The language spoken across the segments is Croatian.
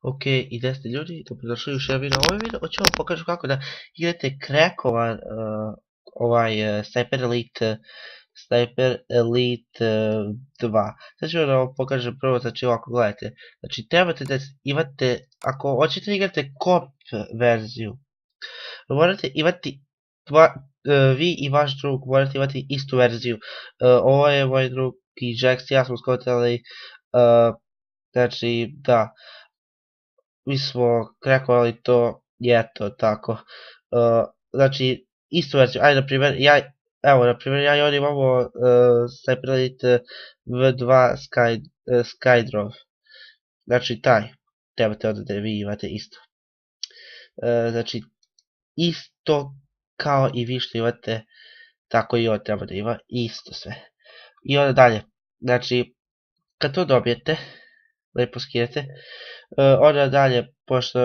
Ok, i da ste ljudi, dobrodošli u još jedan video. Ovaj video hoću vam pokažu kako da igrate crackovan Sniper Elite 2. Sad ću vam pokažem prvo, znači ovako gledajte. Znači trebate da imate, ako hoćete da igrate comp verziju, morate imati vi i vaš drug morate imati istu verziju. Ovo je moj drug i Jax, ja smo skotali, znači da. Mi smo crackovali to, je to tako. Znači, istu verziju, ajde, na primjer, ja i on imamo Sniper Elite V2 Skydrove. Znači, taj, trebate onda da vi imate isto. Znači, isto kao i vi što imate, tako i on treba da ima, isto sve. I onda dalje, znači, kad to dobijete, lepo skinete, onda dalje, pošto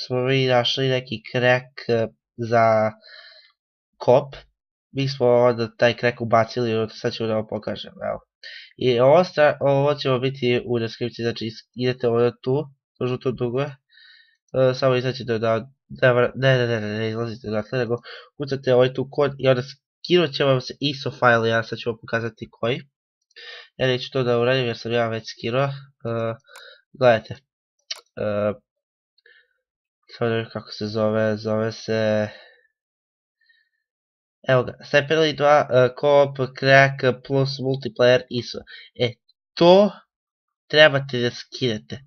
smo mi našli neki crack za kop, mi smo onda taj crack ubacili, sad ću da vam pokažem, evo. I ovo će vam biti u deskripciji, znači idete ovdje tu, to žuto duguje, samo izaćete ne izlazite odatle, nego kucate ovaj tu kod i onda skinut će vam se ISO file, ja sad ću vam pokazati koji. Ja neću to da uradim jer sam ja već skinuo, gledajte. Samo da vidim kako se zove se... Evo ga, Sniper Elite 2 Co-op Crack plus Multiplayer ISO. To trebate da skinete.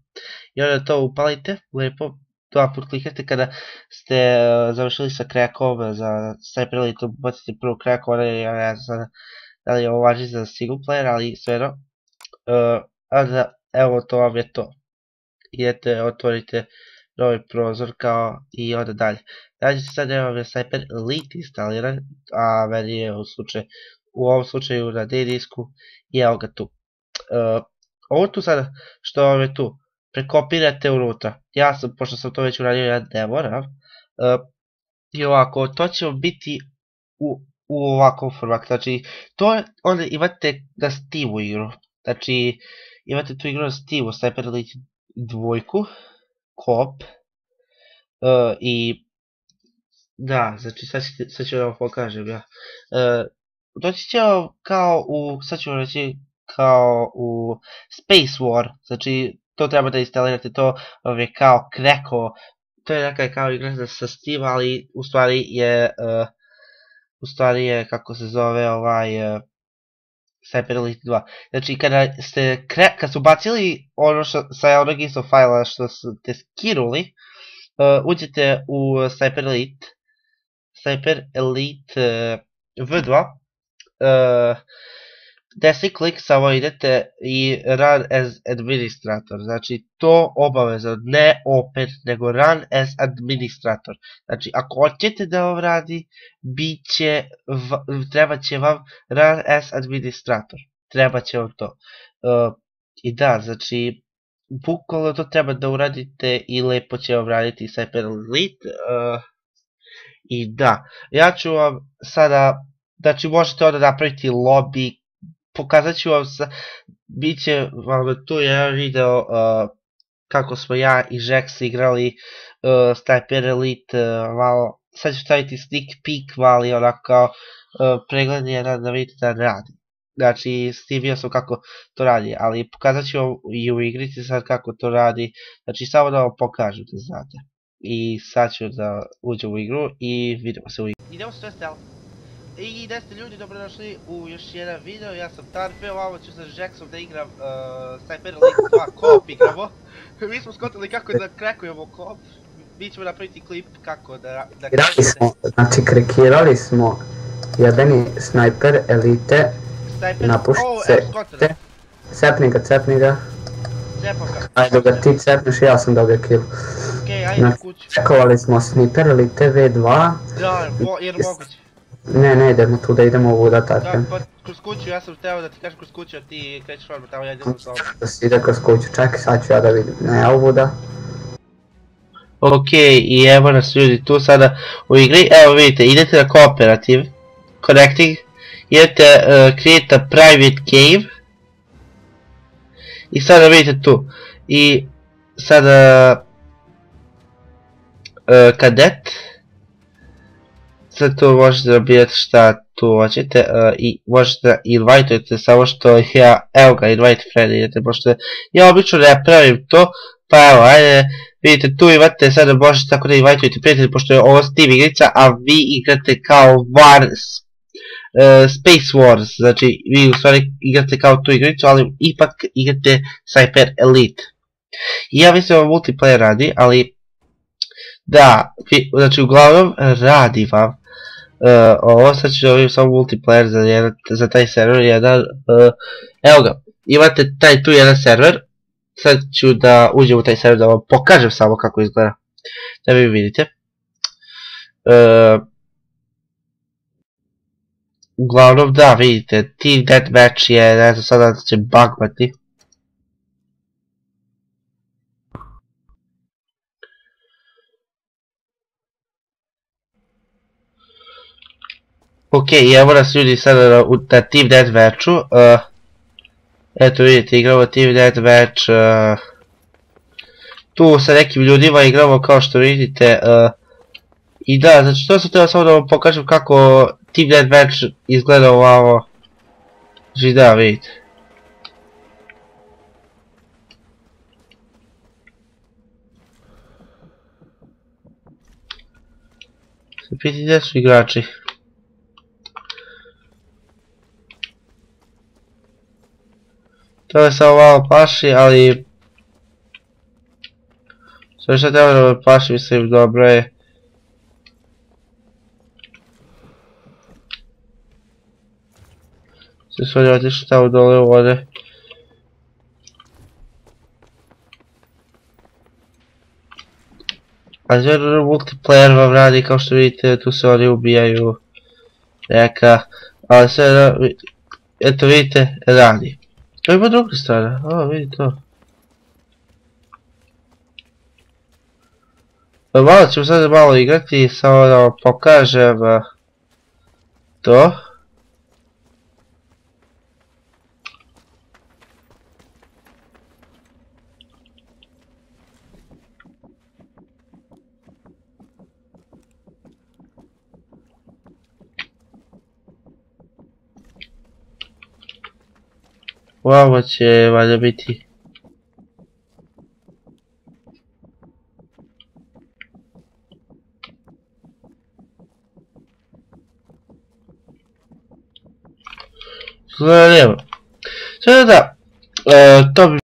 I onda to upalite, lepo, dva put klikate kada ste završili sa crackom za Sniper Elite, bacite prvo crack, onda ja ne znam da li ovo važi za single player, ali svejedno. Onda, evo to vam je to. Idete, otvorite novi prozor kao i onda dalje. Znači sad nemam je Sniper Elite instaliran, a meni je u ovom slučaju na D disku i evo ga tu. Ovo tu sada što vam je tu, prekopirate unutra. Ja sam, pošto sam to već uradio, ja ne moram. I ovako, to će vam biti u ovakvom formatu. Znači, to onda imate na Steamu igru. Znači, imate tu igru na Steamu, Sniper Elite 2, Co-op. I da, znači sad ću vam pokažem ja. Doći će vam kao u, sad ću vam reći, kao u Space War. Znači, to treba da instalirate, to vam je kao cracko. To je neka kao igra sa Steam, ali u stvari je, kako se zove, Sniper Elite 2. Znači, kad su bacili ono sa onog ISO fajla što ste skinuli, uđete u Sniper Elite V2, desni klik, samo idete i Run as Administrator. Znači, to obavezno, ne opet, nego Run as Administrator. Znači, ako hoćete da vam radi, treba će vam Run as Administrator. Treba će vam to. I da, znači, bukvalno to treba da uradite i lepo će vam raditi Sniper Elite. I da, ja ću vam sada, znači možete onda napraviti lobby, pokazat ću vam, bit će vam tu jedan video kako smo ja i Jax igrali Sniper Elite, malo, sad ću staviti sneak peek, mali onako kao pregled jedan da vidite da radi. Znači, snimio sam kako to radi, ali pokazat ću vam i u igrici sad kako to radi, znači samo da vam pokažem da znate. I sad ću da uđem u igru i vidimo se u igru. Idemo sve stel. I da ste ljudi, dobrodošli u još jedan video, ja sam Tarpe, ovamo ću sa Jaxom da igram Sniper Elite 2 Co-op igramo. Mi smo skotili kako da crackujemo Co-op, mi ćemo napraviti klip kako da znači krekirali smo jebeni Sniper Elite. Napušti se, cepni ga. Cepam ga. Ajde dok ga ti cepneš, ja sam dobio kill. Okej, ajde u kuću. Čekovali smo Sniper Elite V2. Da, jer moguće. Ne idemo tu da idemo ovu da tačem. Da, pa kroz kuću, ja sam htio da ti kažem kroz kuću, a ti krećeš odmah tamo, ja idem u sobu. Da si ide kroz kuću, čekaj sad ću ja da vidim, ne ovu da. Okej, i evo nas ljudi tu sada u igri, evo vidite, idete na Cooperative, Connecting, idete Create a Private Cave, i sada vidite tu, i sada kadet. Sad tu možete dobijati šta tu hoćete i možete invitujete samo što ja, evo ga, invite friend idete, pošto ja obično ne pravim to, pa evo, ajde, vidite tu imate, sada možete tako da invitujete prijatelji, pošto je ovo Steam igrica, a vi igrate kao Space Wars, znači vi u stvari igrate kao tu igricu, ali ipak igrate Cyber Elite. I ja mislim da multiplayer radi, ali da, znači uglavnom radi vam ovo, sad ću dobiti samo multiplayer za taj server, jedan, evo ga, imate taj tu jedan server, sad ću da uđem u taj server da vam pokažem samo kako izgleda, da vi vidite. Uglavnom da, vidite, Team Deathmatch je, ne znam sada će bugmati. Ok, evo nas ljudi sada na Team Deathmatchu. Eto vidite, igramo Team Deathmatch. Tu sa nekim ljudima igramo kao što vidite. I da, znači to sam treba samo da vam pokažem kako Team Deathmatch izgleda ovamo. Znači da, vidite. Se piti gdje su igrači. To je samo malo paši, ali sve što treba da me paši, mislim, dobro je. Sve su oni otišli tamo dole u vode. A sve multiplayer vam radi, kao što vidite, tu se oni ubijaju neka, ali sve, eto vidite, radi. To ima druga strana, vidi to. Malo ćemo sad malo igrati, samo da vam pokažem to. Ovo će valjda biti. Zanimljivo. Sada da, to bi